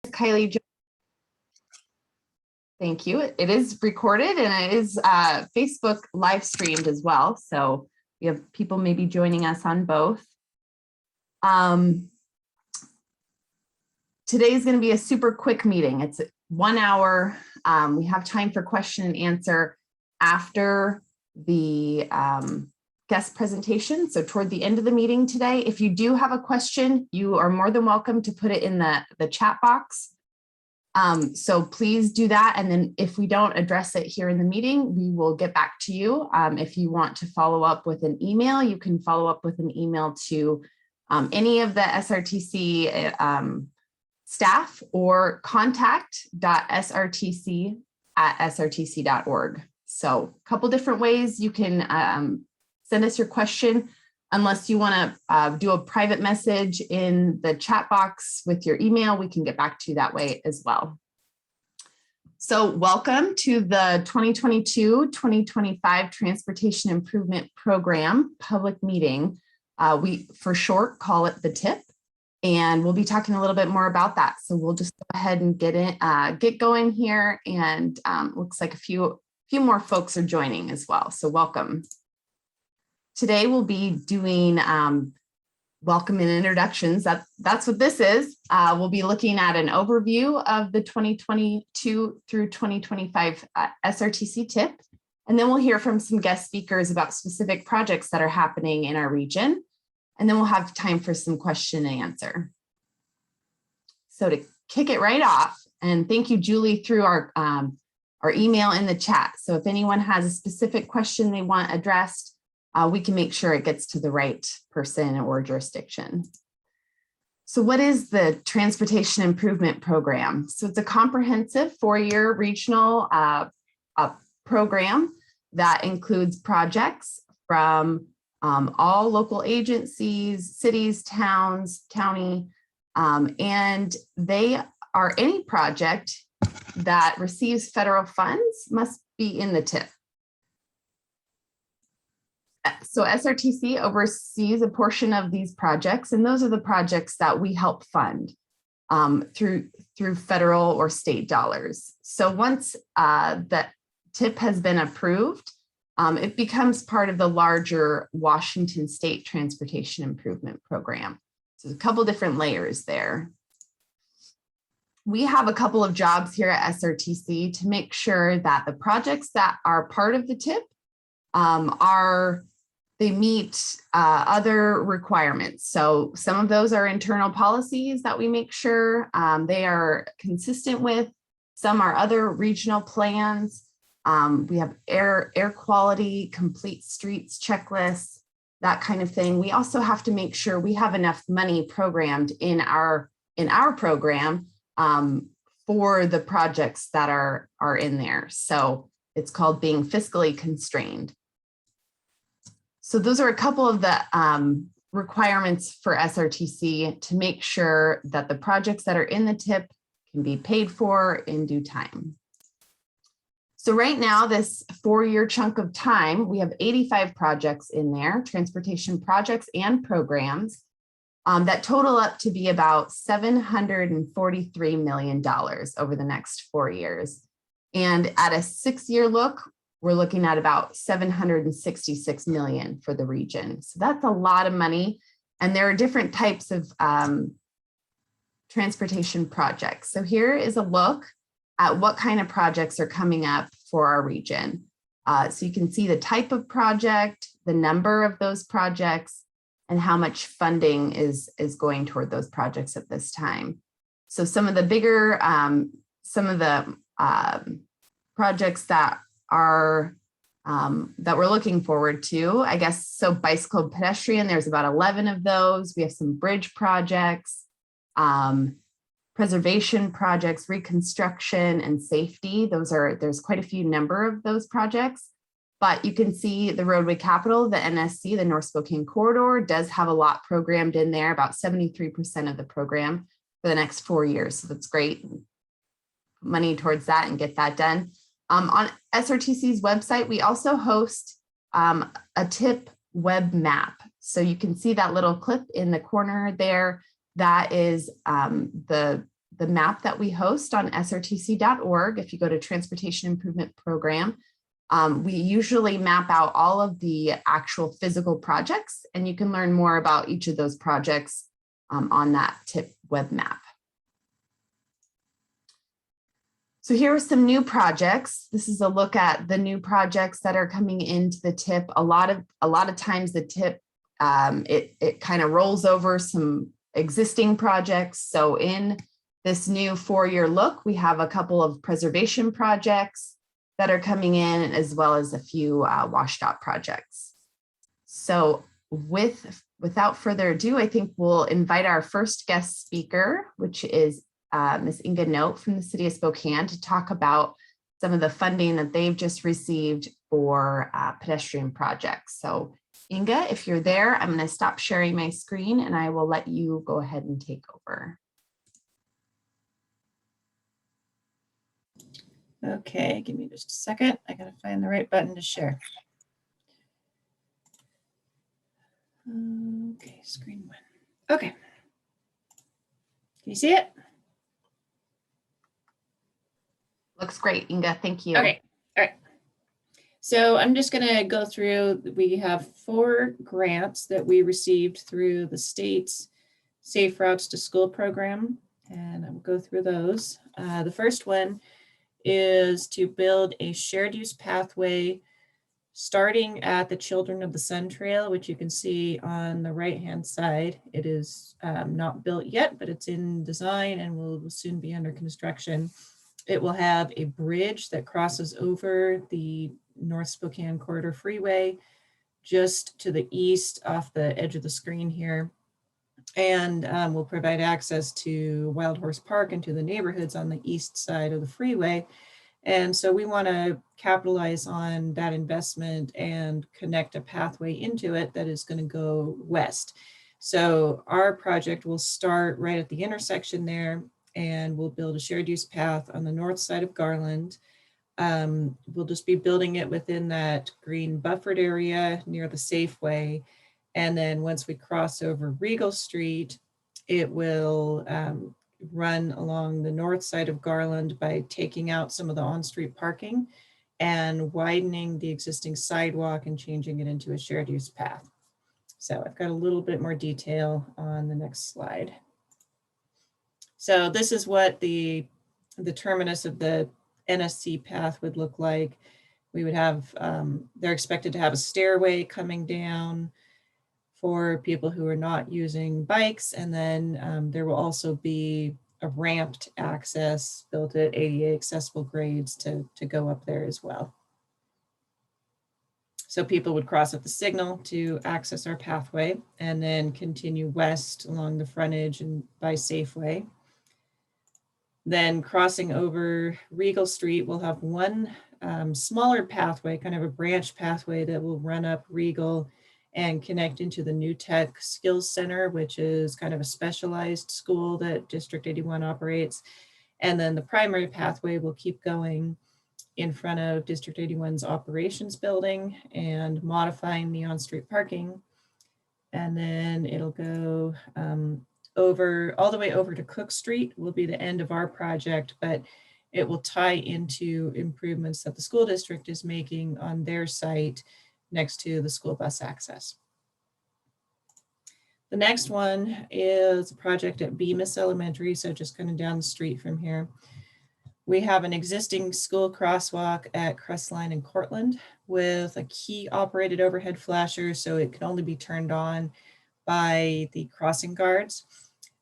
Kylie. Thank you. It is recorded and it is Facebook live streamed as well. So we have people maybe joining us on both. Today is going to be a super quick meeting. It's 1 hour. We have time for question and answer after the guest presentation. So toward the end of the meeting today, if you do have a question, you are more than welcome to put it in the chat box. So please do that. And then if we don't address it here in the meeting, we will get back to you. If you want to follow up with an email, you can follow up with an email to any of the SRTC staff or contact.srtc@srtc.org. So a couple different ways you can send us your question. Unless you want to do a private message in the chat box with your email, we can get back to you that way as well. So welcome to the 2022-2025 Transportation Improvement Program public meeting. We, for short, call it the TIP, and we'll be talking a little bit more about that. So we'll just go ahead and get going here, and looks like a few more folks are joining as well. So welcome. Today we'll be doing welcome and introductions. That's what this is. We'll be looking at an overview of the 2022 through 2025 SRTC TIP. And then we'll hear from some guest speakers about specific projects that are happening in our region. And then we'll have time for some question and answer. So to kick it right off, and thank you, Julie, through our email in the chat. So if anyone has a specific question they want addressed, we can make sure it gets to the right person or jurisdiction. So what is the Transportation Improvement Program? So it's a comprehensive 4-year regional program that includes projects from all local agencies, cities, towns, county, and they are any project that receives federal funds must be in the TIP. So SRTC oversees a portion of these projects, and those are the projects that we help fund through federal or state dollars. So once that TIP has been approved, it becomes part of the larger Washington State Transportation Improvement Program. So there's a couple different layers there. We have a couple of jobs here at SRTC to make sure that the projects that are part of the TIP they meet other requirements. So some of those are internal policies that we make sure they are consistent with. Some are other regional plans. We have air quality, complete streets checklists, that kind of thing. We also have to make sure we have enough money programmed in our program for the projects that are in there. So it's called being fiscally constrained. So those are a couple of the requirements for SRTC to make sure that the projects that are in the TIP can be paid for in due time. So right now, this 4-year chunk of time, we have 85 projects in there, transportation projects and programs that total up to be about $743 million over the next 4 years. And at a 6-year look, we're looking at about $766 million for the region. So that's a lot of money. And there are different types of transportation projects. So here is a look at what kind of projects are coming up for our region. So you can see the type of project, the number of those projects, and how much funding is going toward those projects at this time. So some of the bigger, projects that are that we're looking forward to, I guess. So bicycle pedestrian, there's about 11 of those. We have some bridge projects, preservation projects, reconstruction, and safety. There's quite a few number of those projects, but you can see the roadway capital, the NSC, the North Spokane corridor, does have a lot programmed in there, about 73% of the program for the next 4 years. So that's great. Money towards that and get that done. On SRTC's website, we also host a TIP web map. So you can see that little clip in the corner there. That is the the map that we host on srtc.org. If you go to Transportation Improvement Program, we usually map out all of the actual physical projects, and you can learn more about each of those projects on that TIP web map. So here are some new projects. This is a look at the new projects that are coming into the TIP. A lot of times the TIP, it kind of rolls over some existing projects. So in this new 4-year look, we have a couple of preservation projects that are coming in, as well as a few washed-out projects. So without further ado, I think we'll invite our first guest speaker, which is Ms. Inga Note from the City of Spokane, to talk about some of the funding that they've just received for pedestrian projects. So Inga, if you're there, I'm going to stop sharing my screen and I will let you go ahead and take over. Okay, give me just a second. I gotta find the right button to share. Okay, screen one. Okay. Can you see it? Looks great, Inga. Thank you. Okay, all right. So I'm just gonna go through, we have 4 grants that we received through the state's Safe Routes to School program, and I'll go through those. The first one is to build a shared use pathway starting at the Children of the Sun Trail, which you can see on the right-hand side. It is not built yet, but it's in design and will soon be under construction. It will have a bridge that crosses over the North Spokane Corridor Freeway just to the east off the edge of the screen here, and will provide access to Wild Horse Park and to the neighborhoods on the east side of the freeway. And so we want to capitalize on that investment and connect a pathway into it that is going to go west. So our project will start right at the intersection there, and we'll build a shared use path on the north side of Garland. We'll just be building it within that green buffered area near the Safeway. And then once we cross over Regal Street, it will run along the north side of Garland by taking out some of the on-street parking and widening the existing sidewalk and changing it into a shared use path. So I've got a little bit more detail on the next slide. So this is what the terminus of the NSC path would look like. We would have, they're expected to have a stairway coming down for people who are not using bikes. And then there will also be a ramped access built at ADA accessible grades to go up there as well. So people would cross at the signal to access our pathway and then continue west along the frontage and by Safeway. Then crossing over Regal Street, we'll have one smaller pathway, kind of a branch pathway that will run up Regal and connect into the New Tech Skills Center, which is kind of a specialized school that District 81 operates. And then the primary pathway will keep going in front of District 81's operations building and modifying the on-street parking. And then it'll go over all the way over to Cook Street will be the end of our project, but it will tie into improvements that the school district is making on their site next to the school bus access. The next one is a project at Bemis Elementary, so just kind of down the street from here. We have an existing school crosswalk at Crestline and Cortland with a key operated overhead flasher, so it can only be turned on by the crossing guards.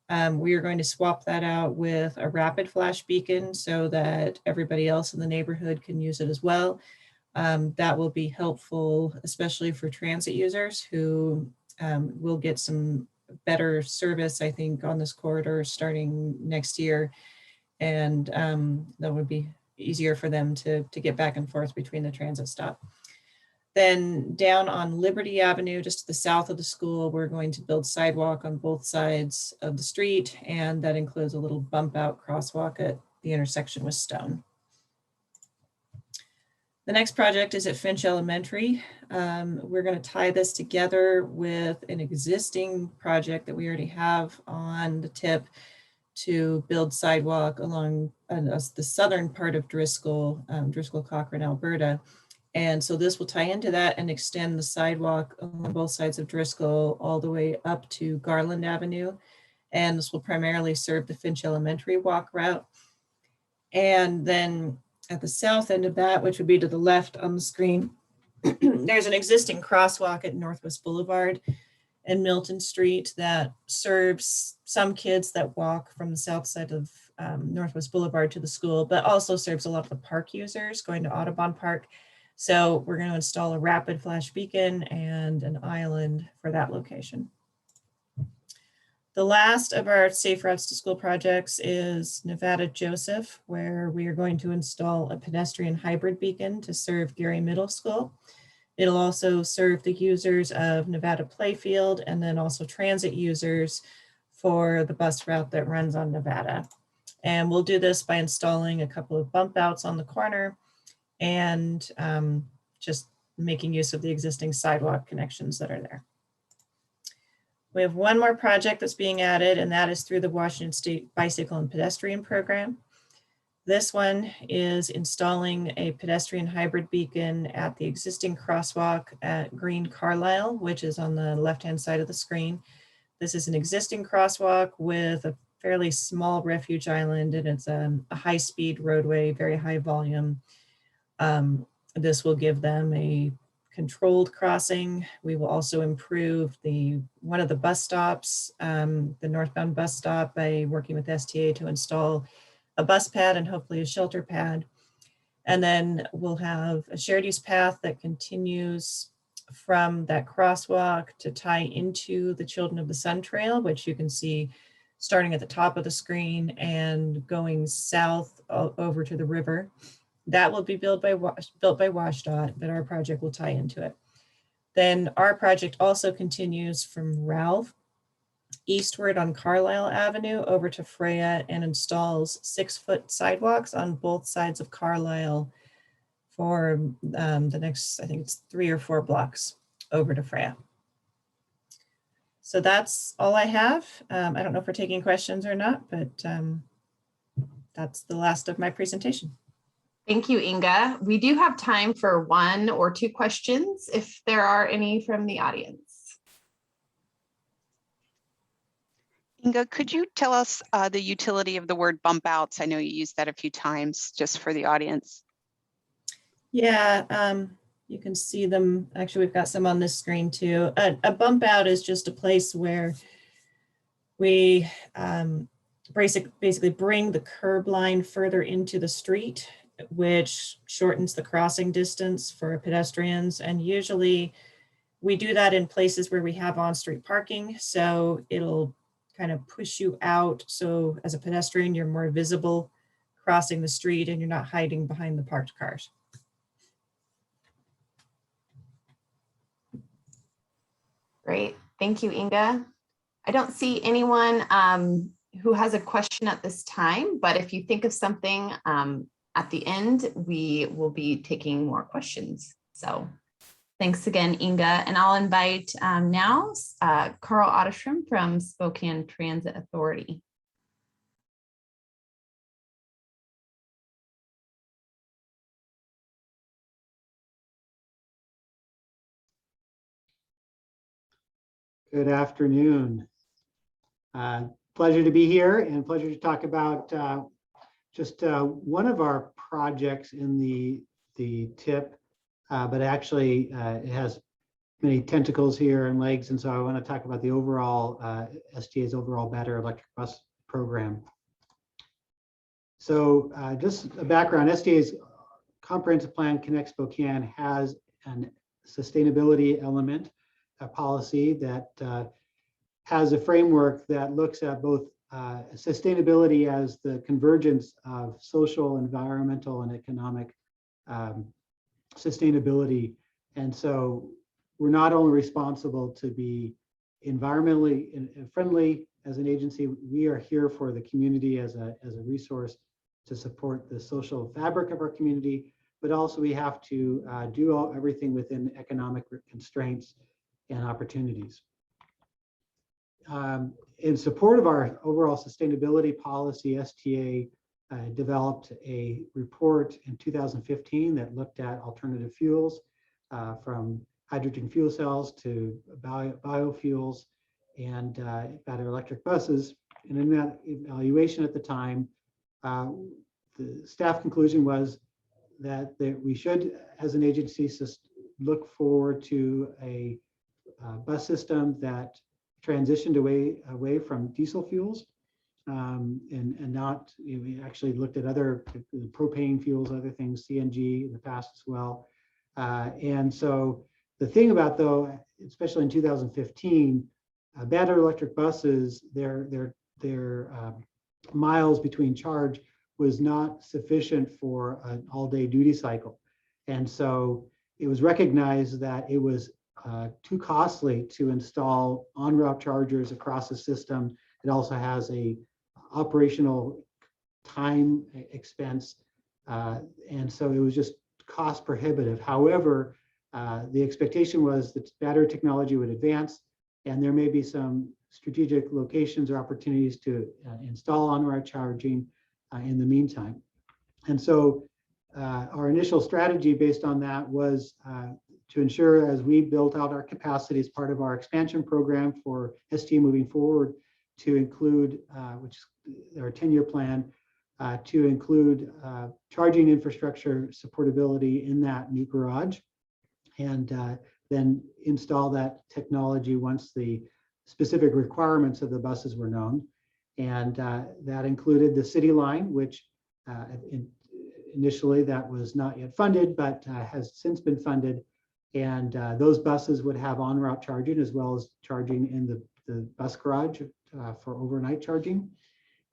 We are going to swap that out with a rapid flash beacon so that everybody else in the neighborhood can use it as well. That will be helpful, especially for transit users who will get some better service, I think, on this corridor starting next year. And that would be easier for them to get back and forth between the transit stop. Then down on Liberty Avenue, just to the south of the school, we're going to build sidewalk on both sides of the street, and that includes a little bump out crosswalk at the intersection with Stone. The next project is at Finch Elementary. We're going to tie this together with an existing project that we already have on the tip to build sidewalk along the southern part of Driscoll, Cochrane, Alberta. And so this will tie into that and extend the sidewalk on both sides of Driscoll all the way up to Garland Avenue. And this will primarily serve the Finch Elementary walk route. And then at the south end of that, which would be to the left on the screen, there's an existing crosswalk at Northwest Boulevard and Milton Street that serves some kids that walk from the south side of Northwest Boulevard to the school, but also serves a lot of the park users going to Audubon Park. So we're going to install a rapid flash beacon and an island for that location. The last of our Safe Routes to School projects is Nevada Joseph, where we are going to install a pedestrian hybrid beacon to serve Gary Middle School. It'll also serve the users of Nevada Playfield and then also transit users for the bus route that runs on Nevada. And we'll do this by installing a couple of bump outs on the corner and just making use of the existing sidewalk connections that are there. We have one more project that's being added, and that is through the Washington State Bicycle and Pedestrian Program. This one is installing a pedestrian hybrid beacon at the existing crosswalk at Green Carlisle, which is on the left-hand side of the screen. This is an existing crosswalk with a fairly small refuge island, and it's a high-speed roadway, very high volume. This will give them a controlled crossing. We will also improve one of the bus stops, the northbound bus stop, by working with STA to install a bus pad and hopefully a shelter pad. And then we'll have a shared use path that continues from that crosswalk to tie into the Children of the Sun Trail, which you can see starting at the top of the screen and going south over to the river. That will be built by WashDOT, but our project will tie into it. Then our project also continues from Ralph eastward on Carlisle Avenue over to Freya and installs 6-foot sidewalks on both sides of Carlisle for the next, I think it's 3 or 4 blocks over to Freya. So that's all I have. I don't know if we're taking questions or not, but that's the last of my presentation. Thank you, Inga. We do have time for 1 or 2 questions if there are any from the audience. Inga, could you tell us the utility of the word bump outs? I know you used that a few times just for the audience. Yeah, you can see them. Actually, we've got some on this screen too. A bump out is just a place where we basically bring the curb line further into the street, which shortens the crossing distance for pedestrians. And usually we do that in places where we have on-street parking. So it'll kind of push you out. So as a pedestrian, you're more visible crossing the street and you're not hiding behind the parked cars. Great. Thank you, Inga. I don't see anyone who has a question at this time, but if you think of something at the end, we will be taking more questions. So thanks again, Inga. And I'll invite now Carl Otterstrom from Spokane Transit Authority. Good afternoon. Pleasure to be here and pleasure to talk about just one of our projects in the TIP, but actually it has many tentacles here and legs. And so I want to talk about the overall STA's overall Better Electric Bus Program. So just a background, STA's comprehensive plan Connect Spokane has a sustainability element, a policy that has a framework that looks at both sustainability as the convergence of social, environmental, and economic sustainability. And so we're not only responsible to be environmentally friendly as an agency, we are here for the community as a resource to support the social fabric of our community, but also we have to do everything within economic constraints and opportunities. in support of our overall sustainability policy, STA developed a report in 2015 that looked at alternative fuels from hydrogen fuel cells to biofuels and battery electric buses. And in that evaluation at the time, the staff conclusion was that we should, as an agency, look forward to a bus system that transitioned away from diesel fuels, and not, we actually looked at other propane fuels, other things, CNG in the past as well. And so the thing about, though, especially in 2015, battery electric buses, their miles between charge was not sufficient for an all-day duty cycle. And so it was recognized that it was too costly to install on-route chargers across the system. It also has a operational time expense. And so it was just cost prohibitive. However, the expectation was that battery technology would advance, and there may be some strategic locations or opportunities to install on-route charging in the meantime. And so our initial strategy based on that was to ensure, as we built out our capacity as part of our expansion program for STA moving forward, to include, which is our 10-year plan, to include charging infrastructure supportability in that new garage, and then install that technology once the specific requirements of the buses were known. And that included the city line, which initially that was not yet funded, but has since been funded. And those buses would have on-route charging as well as charging in the bus garage for overnight charging.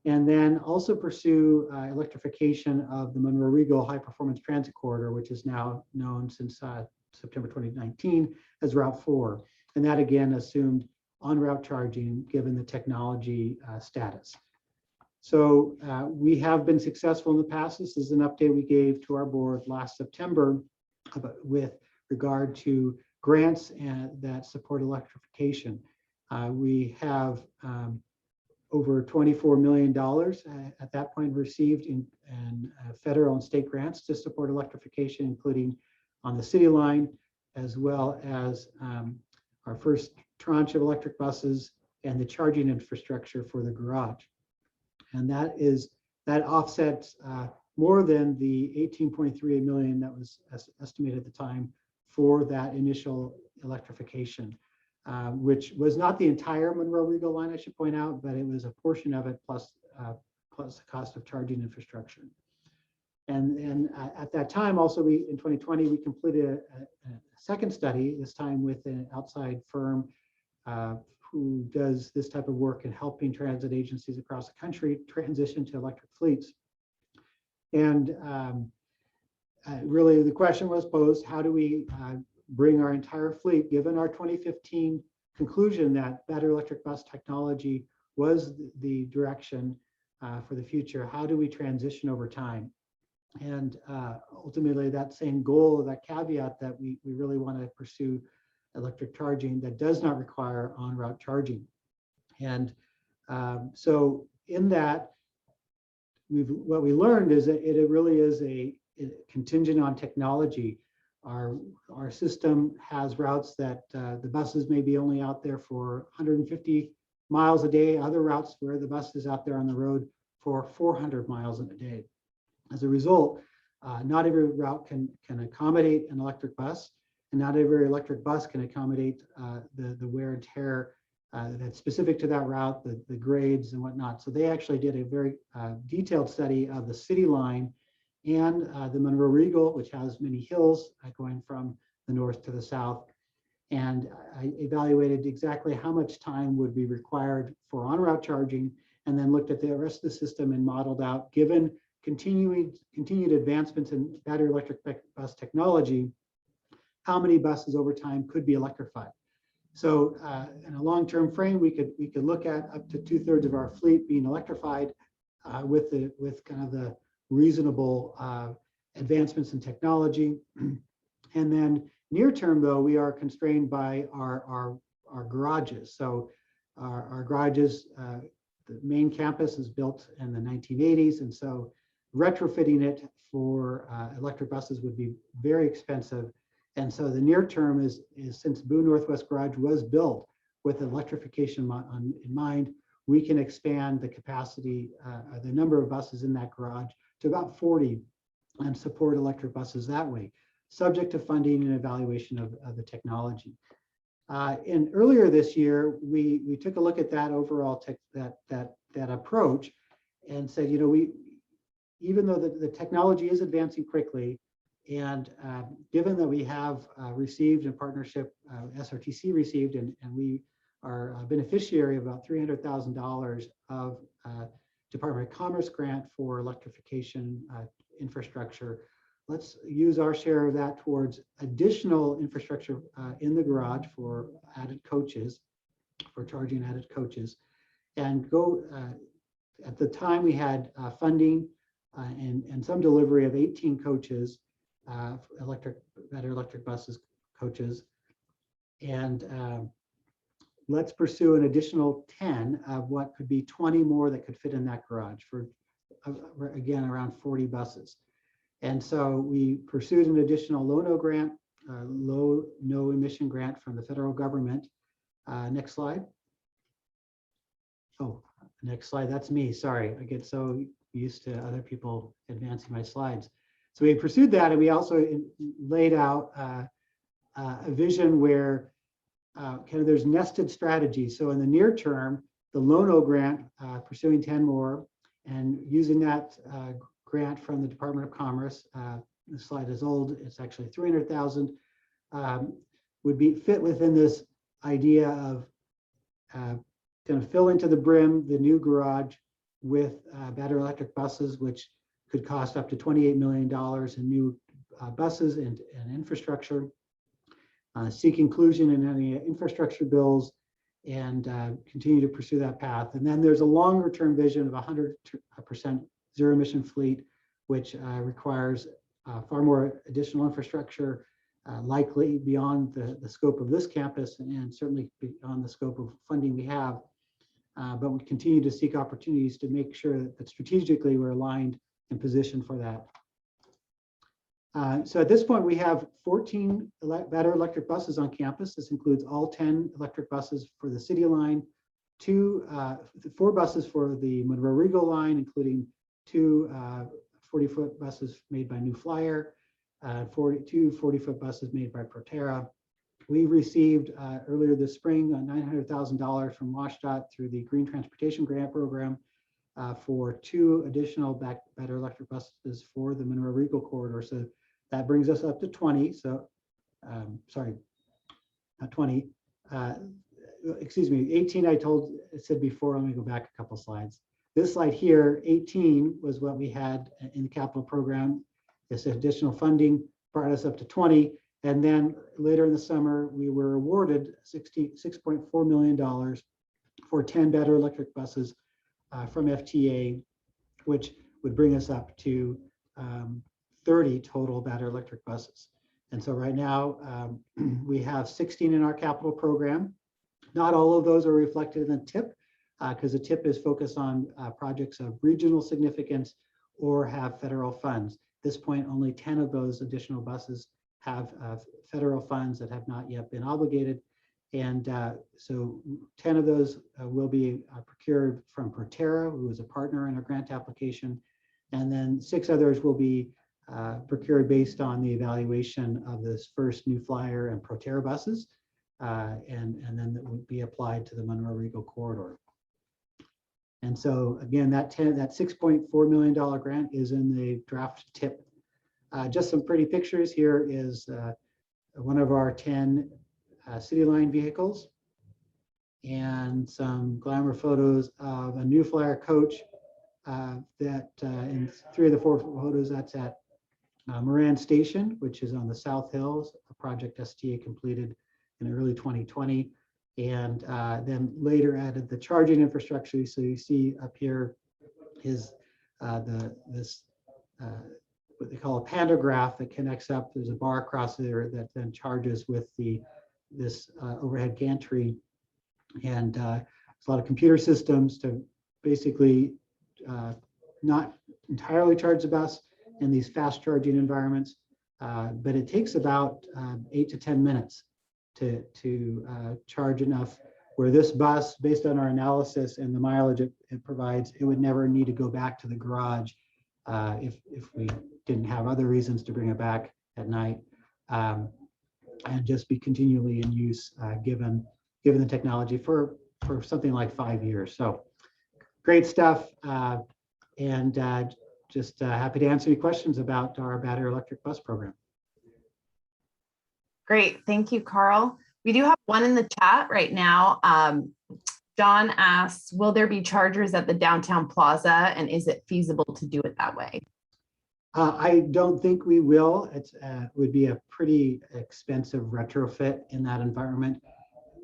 And then also pursue electrification of the Monroe-Regal High Performance Transit Corridor, which is now known since September 2019 as Route 4. And that again assumed on-route charging given the technology status. So we have been successful in the past. This is an update we gave to our board last September with regard to grants that support electrification. We have over $24 million at that point received in federal and state grants to support electrification, including on the city line, as well as our first tranche of electric buses and the charging infrastructure for the garage. And that offsets more than the $18.3 million that was estimated at the time for that initial electrification, which was not the entire Monroe-Regal line, I should point out, but it was a portion of it plus the cost of charging infrastructure. And at that time, also, in 2020, we completed a second study, this time with an outside firm who does this type of work in helping transit agencies across the country transition to electric fleets. And really the question was posed, how do we bring our entire fleet, given our 2015 conclusion that battery electric bus technology was the direction for the future, how do we transition over time? And ultimately that same goal, that caveat that we really want to pursue electric charging that does not require on-route charging. And so in that, what we learned is that it really is a contingent on technology. Our system has routes that the buses may be only out there for 150 miles a day, other routes where the bus is out there on the road for 400 miles in a day. As a result, not every route can accommodate an electric bus, and not every electric bus can accommodate the wear and tear that's specific to that route, the grades and whatnot. So they actually did a very detailed study of the city line and the Monroe-Regal, which has many hills going from the north to the south. And I evaluated exactly how much time would be required for on-route charging, and then looked at the rest of the system and modeled out, given continued advancements in battery electric bus technology, how many buses over time could be electrified. So in a long-term frame, we could look at up to 2/3 of our fleet being electrified with kind of the reasonable advancements in technology. And then near term, though, we are constrained by our garages. So our garages, the main campus is built in the 1980s, and so retrofitting it for electric buses would be very expensive. And so the near term is since Boone Northwest Garage was built with electrification in mind, we can expand the capacity, the number of buses in that garage to about 40 and support electric buses that way, subject to funding and evaluation of the technology. And earlier this year, we took a look at that overall that approach and said, you know, even though the technology is advancing quickly, and given that we have received in partnership, SRTC received, and we are a beneficiary of about $300,000 of Department of Commerce grant for electrification infrastructure. Let's use our share of that towards additional infrastructure in the garage for added coaches, for charging added coaches. And go, at the time we had funding and some delivery of 18 coaches, better electric buses coaches. And let's pursue an additional 10 of what could be 20 more that could fit in that garage for, again, around 40 buses. And so we pursued an additional low-no grant, no emission grant from the federal government. Next slide. Oh, next slide. That's me. Sorry, I get so used to other people advancing my slides. So we pursued that, and we also laid out a vision where kind of there's nested strategies. So in the near term, the low-no grant, pursuing 10 more, and using that grant from the Department of Commerce. The slide is old. It's actually 300,000. Would be fit within this idea of going to fill into the brim the new garage with battery electric buses, which could cost up to $28 million in new buses and infrastructure. Seek inclusion in any infrastructure bills, and continue to pursue that path. And then there's a longer term vision of 100% zero emission fleet, which requires far more additional infrastructure, likely beyond the scope of this campus and certainly beyond the scope of funding we have. But we continue to seek opportunities to make sure that strategically we're aligned and positioned for that. So at this point, we have 14 battery electric buses on campus. This includes all 10 electric buses for the city line, 4 buses for the Monroe Regal line, including 2 40-foot buses made by New Flyer, 2 40-foot buses made by Proterra. We received earlier this spring $900,000 from WashDOT through the Green Transportation Grant Program for 2 additional battery electric buses for the Monroe Regal corridor. So that brings us up to 20. So, sorry, not 20. Excuse me, 18. I said before. Let me go back a couple slides. This slide here, 18 was what we had in the capital program. This additional funding brought us up to 20. And then later in the summer, we were awarded $6.4 million for 10 battery electric buses from FTA, which would bring us up to 30 total battery electric buses. And so right now, we have 16 in our capital program. Not all of those are reflected in the TIP, because the TIP is focused on projects of regional significance or have federal funds. At this point, only 10 of those additional buses have federal funds that have not yet been obligated. And so 10 of those will be procured from Proterra, who is a partner in our grant application. And then 6 others will be procured based on the evaluation of this first New Flyer and Proterra buses. And then that would be applied to the Monroe Regal corridor. And so again, that $6.4 million grant is in the draft TIP. Just some pretty pictures. Here is one of our 10 City Line vehicles, and some glamour photos of a New Flyer coach that in 3 of the 4 photos, that's at Moran Station, which is on the South Hills, a project STA completed in early 2020. And then later added the charging infrastructure. So you see up here is what they call a pantograph that connects up. There's a bar across there that then charges with this overhead gantry. And a lot of computer systems to basically not entirely charge the bus in these fast charging environments, but it takes about 8 to 10 minutes to charge enough where this bus, based on our analysis and the mileage it provides, it would never need to go back to the garage if we didn't have other reasons to bring it back at night, and just be continually in use given the technology for something like 5 years. So great stuff, and just happy to answer any questions about our battery electric bus program. Great, thank you, Carl. We do have one in the chat right now. John asks, will there be chargers at the downtown plaza, and is it feasible to do it that way? I don't think we will. It would be a pretty expensive retrofit in that environment.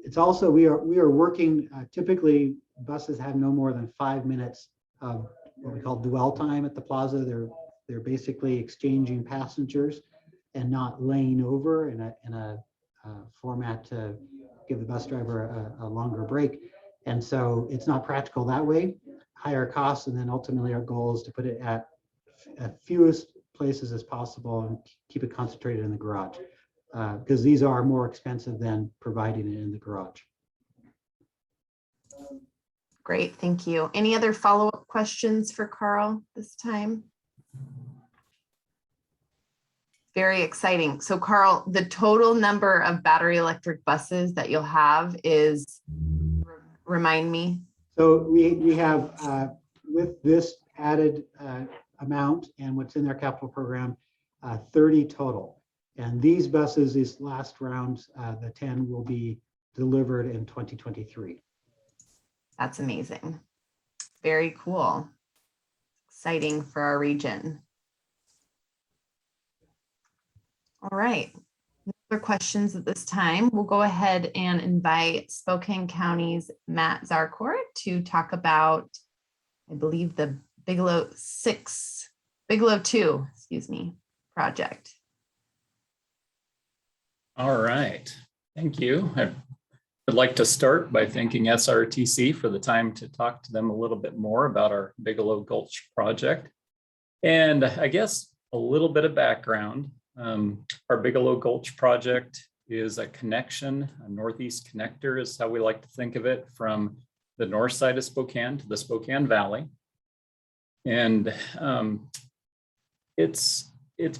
It's also, we are working, typically buses have no more than 5 minutes of what we call dwell time at the plaza. They're basically exchanging passengers and not laying over in a format to give the bus driver a longer break. And so it's not practical that way, higher costs. And then ultimately our goal is to put it at fewest places as possible and keep it concentrated in the garage, because these are more expensive than providing it in the garage. Great, thank you. Any other follow-up questions for Carl this time? Very exciting. So Carl, the total number of battery electric buses that you'll have is, remind me. So we have, with this added amount and what's in their capital program, 30 total. And these buses, these last rounds, the 10 will be delivered in 2023. That's amazing. Very cool. Exciting for our region. All right. No other questions at this time. We'll go ahead and invite Spokane County's Matt Zarkor to talk about, I believe, the Piccolo 2, excuse me, project. All right. Thank you. I would like to start by thanking SRTC for the time to talk to them a little bit more about our Piccolo Gulch project. And I guess a little bit of background. Our Piccolo Gulch project is a connection, a northeast connector is how we like to think of it, from the north side of Spokane to the Spokane Valley. And it's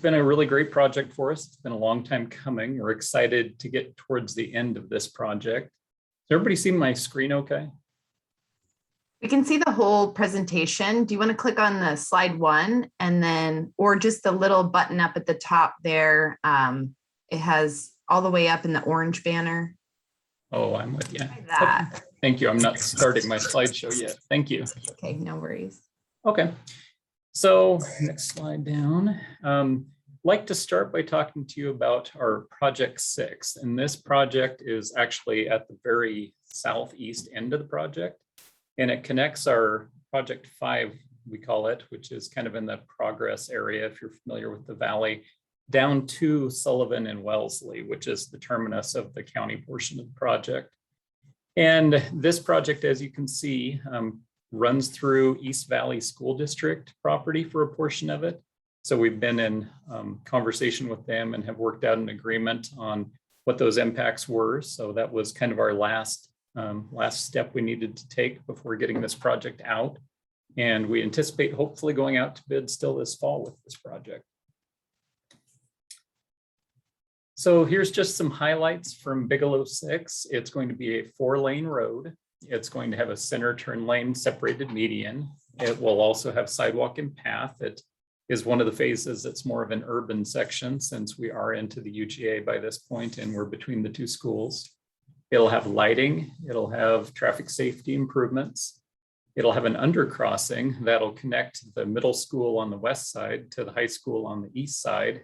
been a really great project for us. It's been a long time coming. We're excited to get towards the end of this project. Has everybody seen my screen okay? We can see the whole presentation. Do you want to click on the slide 1 and then, or just the little button up at the top there? It has all the way up in the orange banner. Oh, I'm with you. Like that. Okay. Thank you. I'm not starting my slideshow yet. Thank you. Okay, no worries. Okay. So next slide down. Like to start by talking to you about our project 6. And this project is actually at the very southeast end of the project. And it connects our project 5, we call it, which is kind of in the progress area, if you're familiar with the valley, down to Sullivan and Wellesley, which is the terminus of the county portion of the project. And this project, as you can see, runs through East Valley School District property for a portion of it. So we've been in conversation with them and have worked out an agreement on what those impacts were. So that was kind of our last step we needed to take before getting this project out. And we anticipate hopefully going out to bid still this fall with this project. So here's just some highlights from Piccolo 6. It's going to be a 4-lane road. It's going to have a center turn lane separated median. It will also have sidewalk and path. It is one of the phases that's more of an urban section, since we are into the UGA by this point and we're between the two schools. It'll have lighting, it'll have traffic safety improvements. It'll have an undercrossing that'll connect the middle school on the west side to the high school on the east side.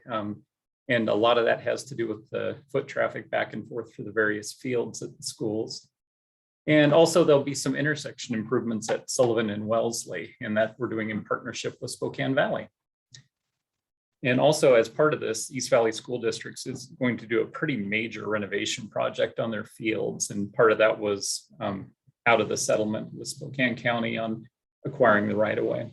And a lot of that has to do with the foot traffic back and forth through the various fields at the schools. And also there'll be some intersection improvements at Sullivan and Wellesley, and that we're doing in partnership with Spokane Valley. And also, as part of this, East Valley School Districts is going to do a pretty major renovation project on their fields. And part of that was out of the settlement with Spokane County on acquiring the right of way.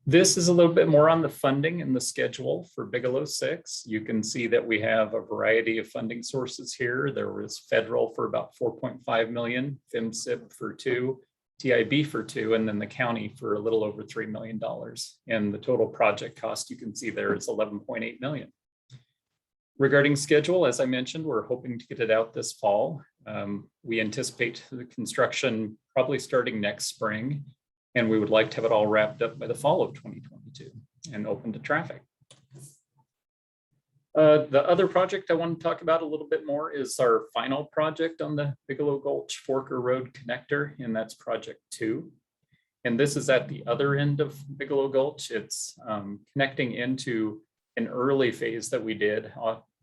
This is a little bit more on the funding and the schedule for Bigelow 6. You can see that we have a variety of funding sources here. There was federal for about 4.5 million, FMCIP for 2, TIB for 2, and then the county for a little over $3 million. And the total project cost you can see there is 11.8 million. Regarding schedule, as I mentioned, we're hoping to get it out this fall. We anticipate the construction probably starting next spring, and we would like to have it all wrapped up by the fall of 2022 and open to traffic. The other project I want to talk about a little bit more is our final project on the Piccolo Gulch Forker Road connector, and that's project 2. And this is at the other end of Piccolo Gulch. It's connecting into an early phase that we did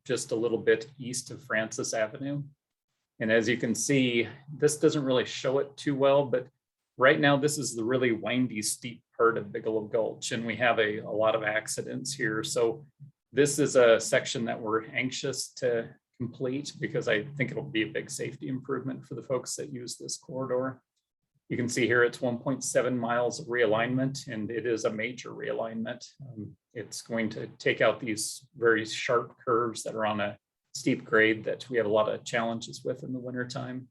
just a little bit east of Francis Avenue. And as you can see, this doesn't really show it too well, but right now this is the really windy, steep part of Piccolo Gulch, and we have a lot of accidents here. So this is a section that we're anxious to complete because I think it'll be a big safety improvement for the folks that use this corridor. You can see here it's 1.7 miles of realignment, and it is a major realignment. It's going to take out these very sharp curves that are on a steep grade that we have a lot of challenges with in the wintertime.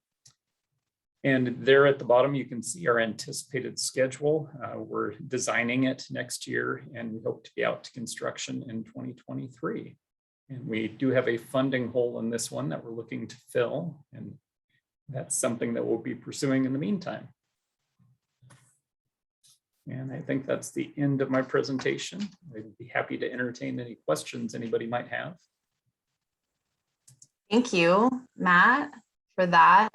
And there at the bottom, you can see our anticipated schedule. We're designing it next year, and we hope to be out to construction in 2023. And we do have a funding hole in this one that we're looking to fill, and that's something that we'll be pursuing in the meantime. And I think that's the end of my presentation. I'd be happy to entertain any questions anybody might have. Thank you, Matt, for that.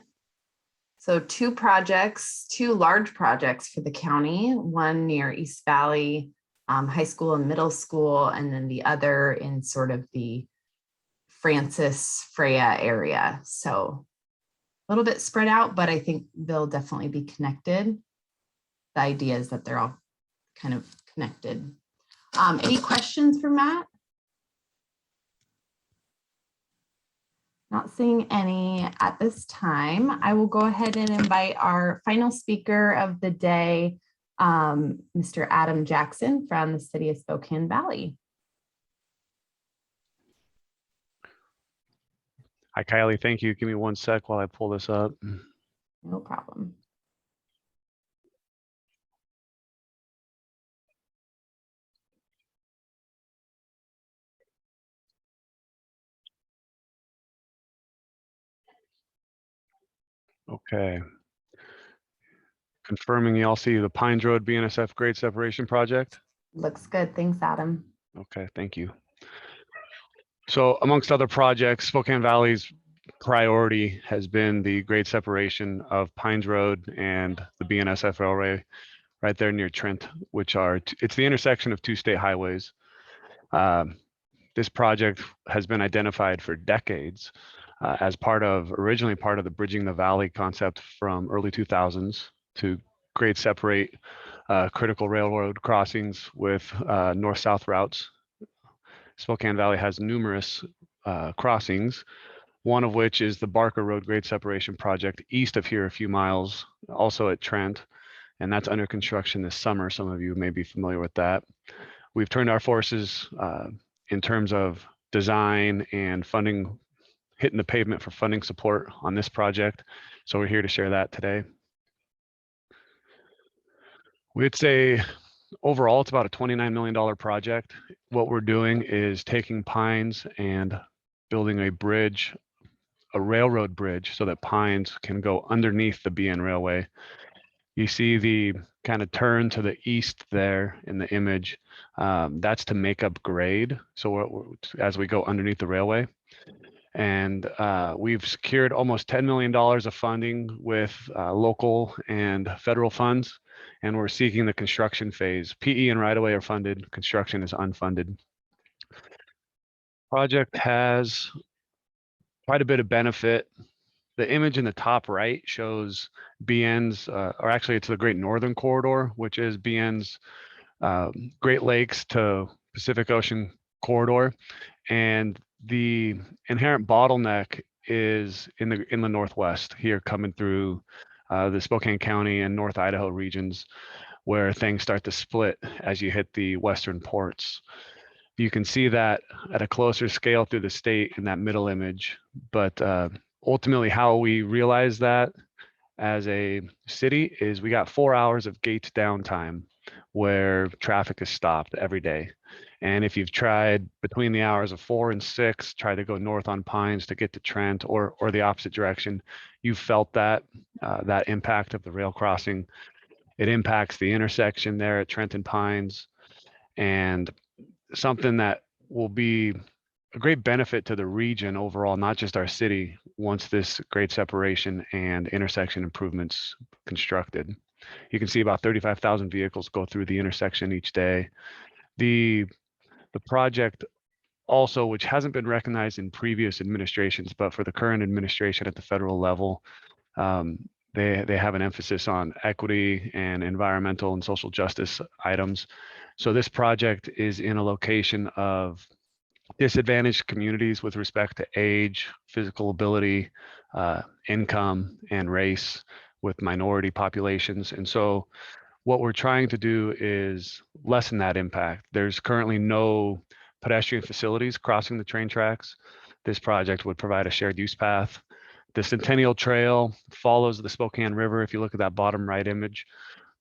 So 2 projects, 2 large projects for the county, one near East Valley High School and Middle School, and then the other in sort of the Francis Freya area. So a little bit spread out, but I think they'll definitely be connected. The idea is that they're all kind of connected. Any questions for Matt? Not seeing any at this time. I will go ahead and invite our final speaker of the day, Mr. Adam Jackson from the city of Spokane Valley. Hi, Kylie. Thank you. Give me 1 sec while I pull this up. No problem. Okay. Confirming you all see the Pines Road BNSF grade separation project. Looks good. Thanks, Adam. Okay, thank you. So amongst other projects, Spokane Valley's priority has been the grade separation of Pines Road and the BNSF railway right there near Trent, which are, it's the intersection of 2 state highways. This project has been identified for decades as originally part of the Bridging the Valley concept from early 2000s to grade separate critical railroad crossings with north-south routes. Spokane Valley has numerous crossings, one of which is the Barker Road grade separation project east of here a few miles, also at Trent, and that's under construction this summer. Some of you may be familiar with that. We've turned our forces in terms of design and funding, hitting the pavement for funding support on this project. So we're here to share that today. We'd say overall, it's about a $29 million project. What we're doing is taking Pines and building a bridge, a railroad bridge, so that Pines can go underneath the BN Railway. You see the kind of turn to the east there in the image. That's to make up grade. So as we go underneath the railway. And we've secured almost $10 million of funding with local and federal funds. And we're seeking the construction phase. PE and right-of-way are funded. Construction is unfunded. Project has quite a bit of benefit. The image in the top right shows BN's, or actually it's the Great Northern Corridor, which is BN's Great Lakes to Pacific Ocean corridor. And the inherent bottleneck is in the northwest here, coming through the Spokane County and North Idaho regions, where things start to split as you hit the western ports. You can see that at a closer scale through the state in that middle image, but ultimately how we realize that as a city is we got 4 hours of gate downtime where traffic is stopped every day. And if you've tried between the hours of 4 and 6, try to go north on Pines to get to Trent or the opposite direction, you felt that that impact of the rail crossing. It impacts the intersection there at Trent and Pines, and something that will be a great benefit to the region overall, not just our city, once this grade separation and intersection improvements constructed. You can see about 35,000 vehicles go through the intersection each day. The project also, which hasn't been recognized in previous administrations, but for the current administration at the federal level, they have an emphasis on equity and environmental and social justice items. So this project is in a location of disadvantaged communities with respect to age, physical ability, income, and race, with minority populations. And so what we're trying to do is lessen that impact. There's currently no pedestrian facilities crossing the train tracks. This project would provide a shared use path. The Centennial Trail follows the Spokane River. If you look at that bottom right image,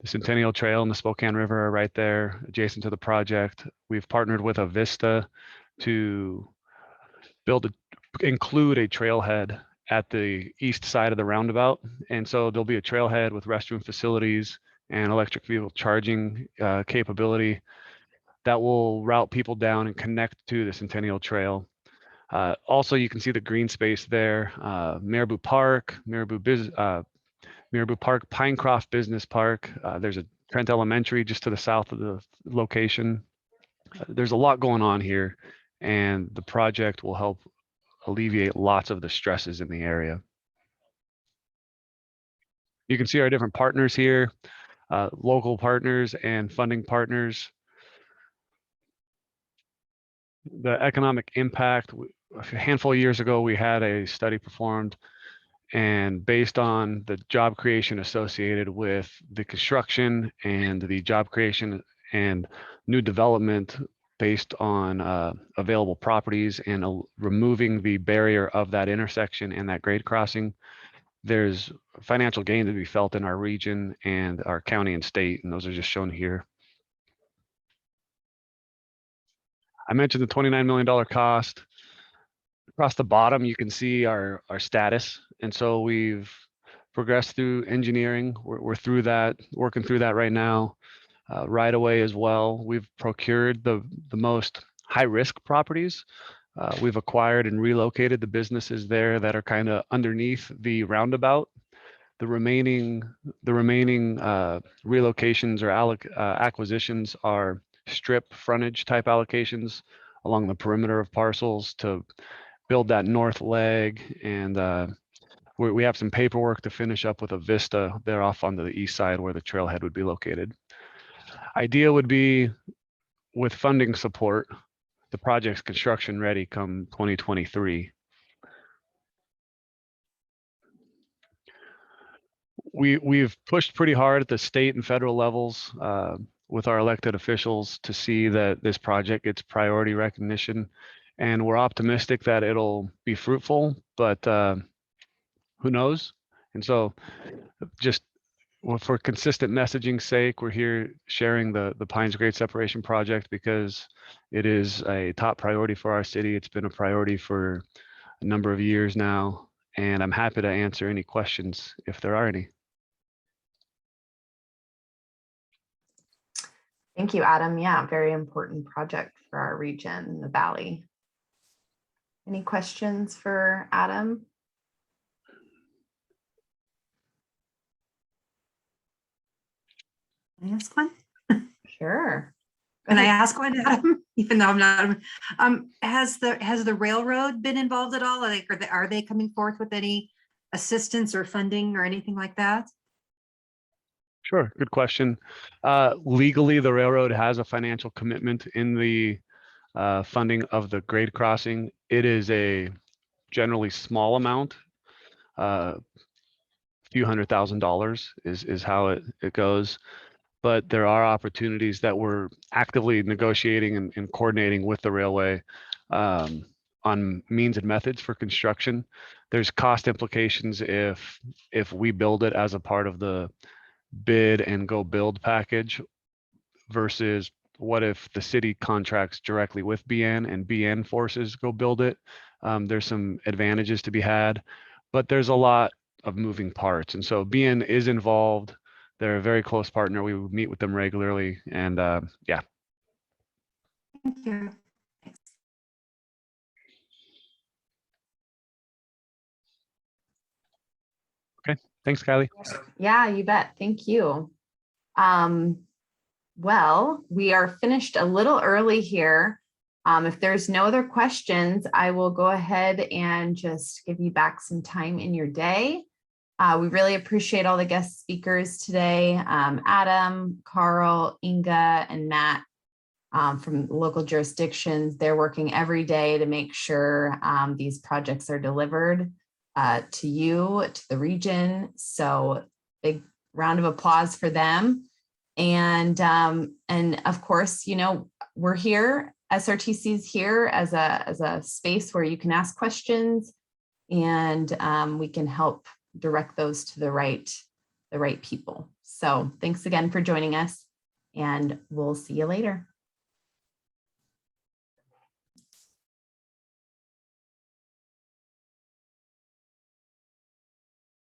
the Centennial Trail and the Spokane River are right there adjacent to the project. We've partnered with a Vista to include a trailhead at the east side of the roundabout. And so there'll be a trailhead with restroom facilities and electric vehicle charging capability that will route people down and connect to the Centennial Trail. Also, you can see the green space there, Marabou Park, Marabou Park, Pinecroft Business Park. There's a Trent Elementary just to the south of the location. There's a lot going on here, and the project will help alleviate lots of the stresses in the area. You can see our different partners here, local partners and funding partners. The economic impact, a handful of years ago, we had a study performed, and based on the job creation associated with the construction and the job creation and new development based on available properties and removing the barrier of that intersection and that grade crossing, there's financial gain to be felt in our region and our county and state, and those are just shown here. I mentioned the $29 million cost. Across the bottom, you can see our status. And so we've progressed through engineering. We're through that, working through that right now. Right away as well, we've procured the most high-risk properties. We've acquired and relocated the businesses there that are kind of underneath the roundabout. The remaining relocations or acquisitions are strip frontage type allocations along the perimeter of parcels to build that north leg, and we have some paperwork to finish up with a Vista there off on the east side where the trailhead would be located. Idea would be, with funding support, the project's construction ready come 2023. We've pushed pretty hard at the state and federal levels with our elected officials to see that this project gets priority recognition, and we're optimistic that it'll be fruitful, but who knows? And so just for consistent messaging's sake, we're here sharing the Pines Grade Separation Project because it is a top priority for our city. It's been a priority for a number of years now, and I'm happy to answer any questions if there are any. Thank you, Adam. Yeah, very important project for our region in the Valley. Any questions for Adam? Can I ask one? Sure. Can I ask one, Adam? Even though I'm not, has the railroad been involved at all? Like, are they coming forth with any assistance or funding or anything like that? Sure, good question. Legally, the railroad has a financial commitment in the funding of the grade crossing. It is a generally small amount. Few $100,000 is how it goes. But there are opportunities that we're actively negotiating and coordinating with the railway on means and methods for construction. There's cost implications if we build it as a part of the bid and go build package versus what if the city contracts directly with BN and BN forces go build it. There's some advantages to be had, but there's a lot of moving parts. And so BN is involved. They're a very close partner. We meet with them regularly, and yeah. Thank you. Okay, thanks, Kylie. Yeah, you bet. Thank you. Well, we are finished a little early here. If there's no other questions, I will go ahead and just give you back some time in your day. We really appreciate all the guest speakers today. Adam, Carl, Inga, and Matt from local jurisdictions. They're working every day to make sure these projects are delivered to you, to the region. So big round of applause for them. And of course, you know, we're here, SRTC is here as a space where you can ask questions, and we can help direct those to the right people. So thanks again for joining us, and we'll see you later.